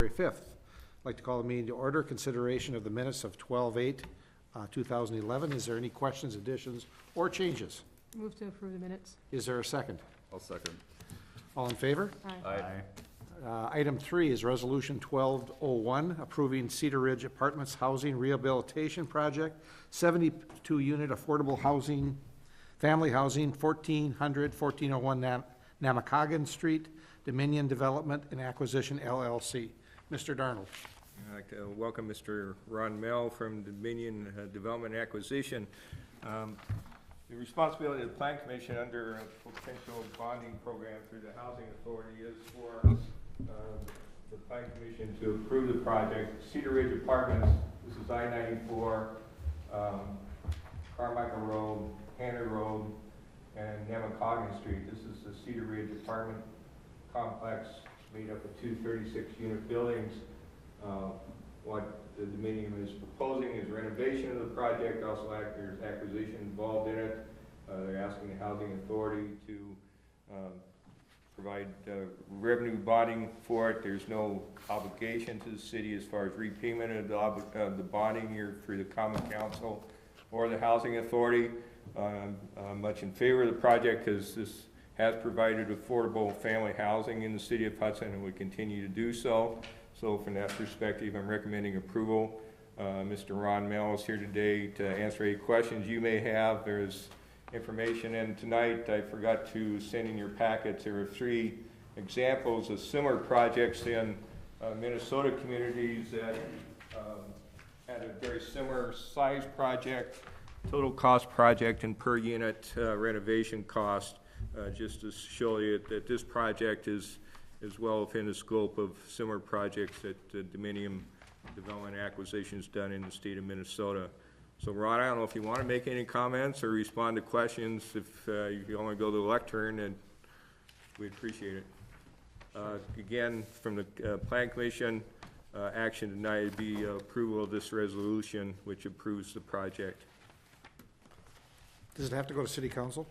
5th. I'd like to call the meeting to order. Consideration of the minutes of 12/8/2011. Is there any questions, additions, or changes? Move to approve the minutes. Is there a second? I'll second. All in favor? Aye. Item 3 is Resolution 1201, approving Cedar Ridge Apartments Housing Rehabilitation Project, 72-unit affordable housing, family housing, 1401 Namacoggin Street, Dominion Development and Acquisition, LLC. Mr. Darnold. I'd like to welcome Mr. Ron Mell from Dominion Development and Acquisition. The responsibility of the Plan Commission under a potential bonding program through the Housing Authority is for the Plan Commission to approve the project. Cedar Ridge Apartments, this is I-94, Carmichael Road, Hanna Road, and Namacoggin Street. This is the Cedar Ridge apartment complex made up of two 36-unit buildings. What the Dominion is proposing is renovation of the project. Also, there's acquisition involved in it. They're asking the Housing Authority to provide revenue bonding for it. There's no obligation to the city as far as repayment of the bonding here through the Common Council or the Housing Authority. I'm much in favor of the project because this has provided affordable family housing in the city of Hudson and would continue to do so. So from that perspective, I'm recommending approval. Mr. Ron Mell is here today to answer any questions you may have. There's information in tonight. I forgot to send in your packets. There are 3 examples of similar projects in Minnesota communities that had a very similar size project, total cost project, and per unit renovation cost, just to show you that this project is well within the scope of similar projects that Dominion Development Acquisitions done in the state of Minnesota. So Ron, I don't know if you want to make any comments or respond to questions. If you want to go to the lectern, and we'd appreciate it. Again, from the Plan Commission, action tonight would be approval of this resolution, which approves the project. Does it have to go to City Council?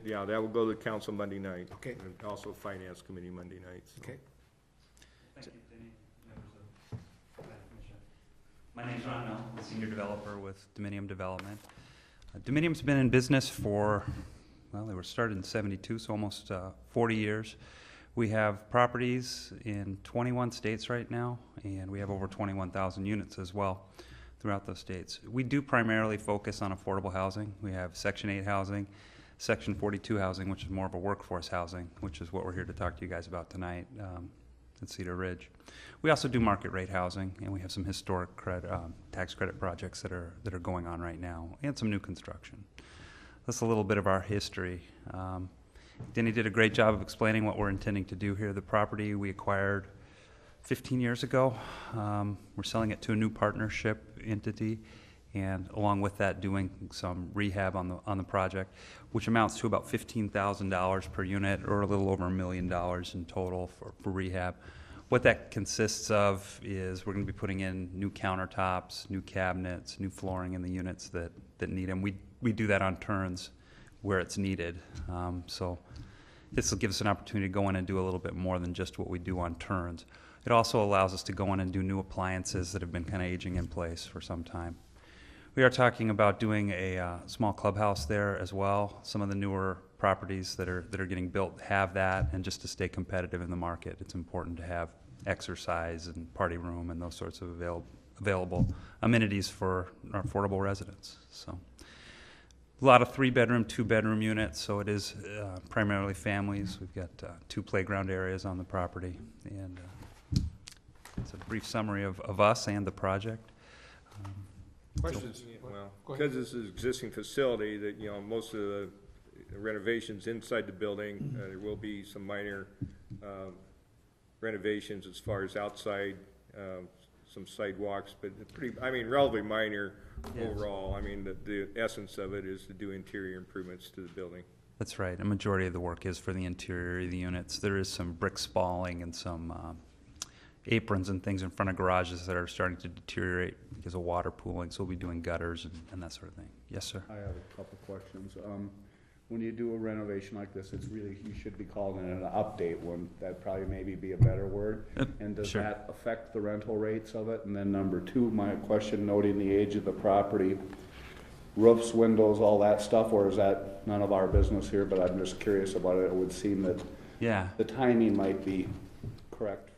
Yeah, that will go to the council Monday night. Okay. And also Finance Committee Monday night. So. Okay. Thank you, Denny, members of the Planning Commission. My name is Ron Mell, I'm a senior developer with Dominion Development. Dominion's been in business for, well, they were started in '72, so almost 40 years. We have properties in 21 states right now, and we have over 21,000 units as well throughout those states. We do primarily focus on affordable housing. We have Section 8 housing, Section 42 housing, which is more of a workforce housing, which is what we're here to talk to you guys about tonight at Cedar Ridge. We also do market rate housing, and we have some historic tax credit projects that are going on right now, and some new construction. That's a little bit of our history. Denny did a great job of explaining what we're intending to do here. The property we acquired 15 years ago. We're selling it to a new partnership entity, and along with that doing some rehab on the project, which amounts to about $15,000 per unit, or a little over $1 million in total for rehab. What that consists of is we're going to be putting in new countertops, new cabinets, new flooring in the units that need them. We do that on turns where it's needed. So this will give us an opportunity to go in and do a little bit more than just what we do on turns. It also allows us to go in and do new appliances that have been kind of aging in place for some time. We are talking about doing a small clubhouse there as well. Some of the newer properties that are getting built have that, and just to stay competitive in the market, it's important to have exercise and party room and those sorts of available amenities for our affordable residents. So a lot of 3-bedroom, 2-bedroom units, so it is primarily families. We've got 2 playground areas on the property, and it's a brief summary of us and the project. Questions? Well, because this is an existing facility, that most of the renovations inside the building, there will be some minor renovations as far as outside, some sidewalks, but relatively minor. Yes. Overall. I mean, the essence of it is to do interior improvements to the building. That's right. A majority of the work is for the interior of the units. There is some brick spalling and some aprons and things in front of garages that are starting to deteriorate because of water pooling, so we'll be doing gutters and that sort of thing. Yes, sir? I have a couple questions. when you do a renovation like this, it's really, you should be calling it an update one. That'd probably maybe be a better word. And does sure. that affect the rental rates of it? And then number two, my question, noting the age of the property, roofs, windows, all that stuff, or is that none of our business here? But I'm just curious about it. It would seem that Yeah, the timing might be correct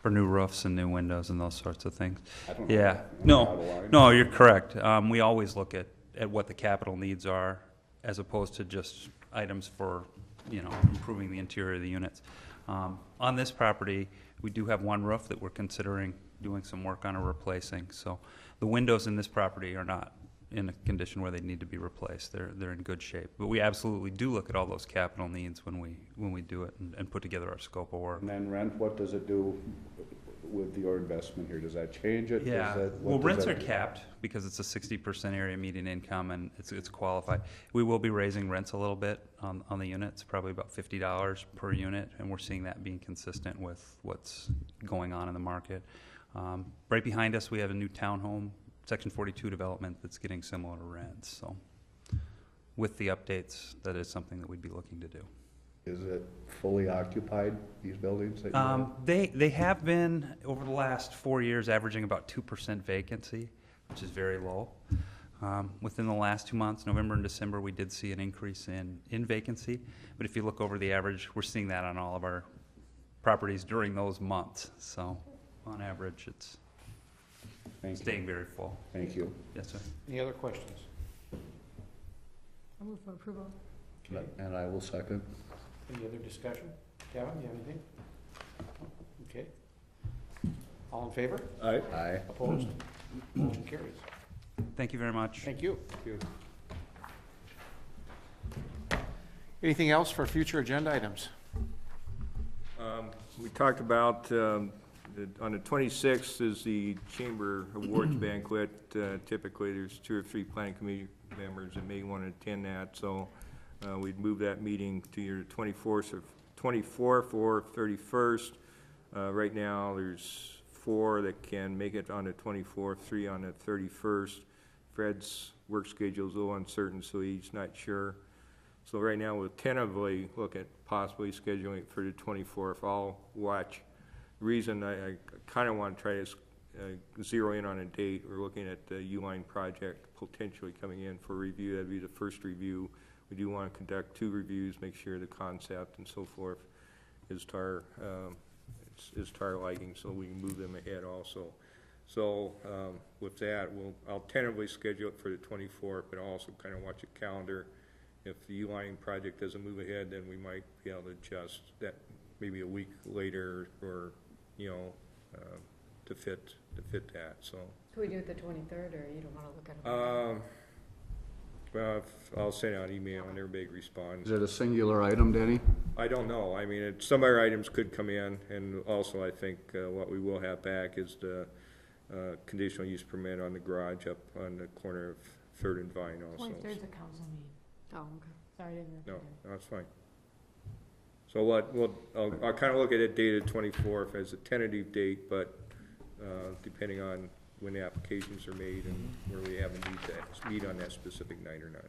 for, new roofs and new windows and those sorts of things. I don't know. Yeah, Out of no, line. no, you're correct. We always look at what the capital needs are as opposed to just items for, improving the interior of the units. On this property, we do have one roof that we're considering doing some work on or replacing. So the windows in this property are not in a condition where they need to be replaced. They're in good shape. But we absolutely do look at all those capital needs when we do it and put together our scope of work. And then rent, what does it do with your investment here? Does that change it? Does Yeah, that- what well, does rents are that do? capped because it's a 60% area median income and it's qualified. We will be raising rents a little bit on the units, probably about $50 per unit, and we're seeing that being consistent with what's going on in the market. Right behind us, we have a new townhome, Section 42 development that's getting similar rents, so with the updates, that is something that we'd be looking to do. Is it fully occupied, these buildings that you have? They have been, over the last 4 years, averaging about 2% vacancy, which is very low. Within the last 2 months, November and December, we did see an increase in vacancy. But if you look over the average, we're seeing that on all of our properties during those months. So on average, it's Thank you. staying very full. Thank you. Yes, sir. Any other questions? I move for approval. Okay. And I will second. Any other discussion? Kevin, you have anything? Okay. All in favor? Aye. Aye. Opposed? Motion carries. Thank you very much. Thank you. Anything else for future agenda items? We talked about, on the 26th is the Chamber Awards Banquet. Typically, there's 2 or 3 planning committee members that may want to attend that, so we'd move that meeting to your 24th or 31st. Right now, there's 4 that can make it on the 24th, 3 on the 31st. Fred's work schedule is a little uncertain, so he's not sure. So right now, we'll tentatively look at possibly scheduling it for the 24th. I'll watch. The reason I kind of want to try to zero in on a date, we're looking at the U-Line project potentially coming in for review. That'd be the first review. We do want to conduct 2 reviews, make sure the concept and so forth is to our liking, so we can move them ahead also. So with that, I'll tentatively schedule it for the 24th, but I'll also kind of watch the calendar. If the U-Line project doesn't move ahead, then we might be able to adjust that maybe a week later, or to fit that. So. Can we do it the 23rd, or you don't want to look at it? Well, I'll send out an email and everybody responds. Is it a singular item, Denny? I don't know. I mean, some other items could come in, and also I think what we will have back is the conditional use permit on the garage up on the corner of 3rd and Vine also. 23rd's a council meeting. Oh, okay. Sorry, I didn't. No, that's fine. So I'll kind of look at it dated 24th as a tentative date, but depending on when the applications are made and where we have a meet on that specific night or not.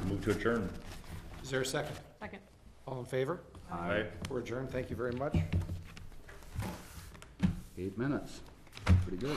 Move to adjourn. Is there a second? Second. All in favor? Aye. We're adjourned. Thank you very much. 8 minutes. Pretty good.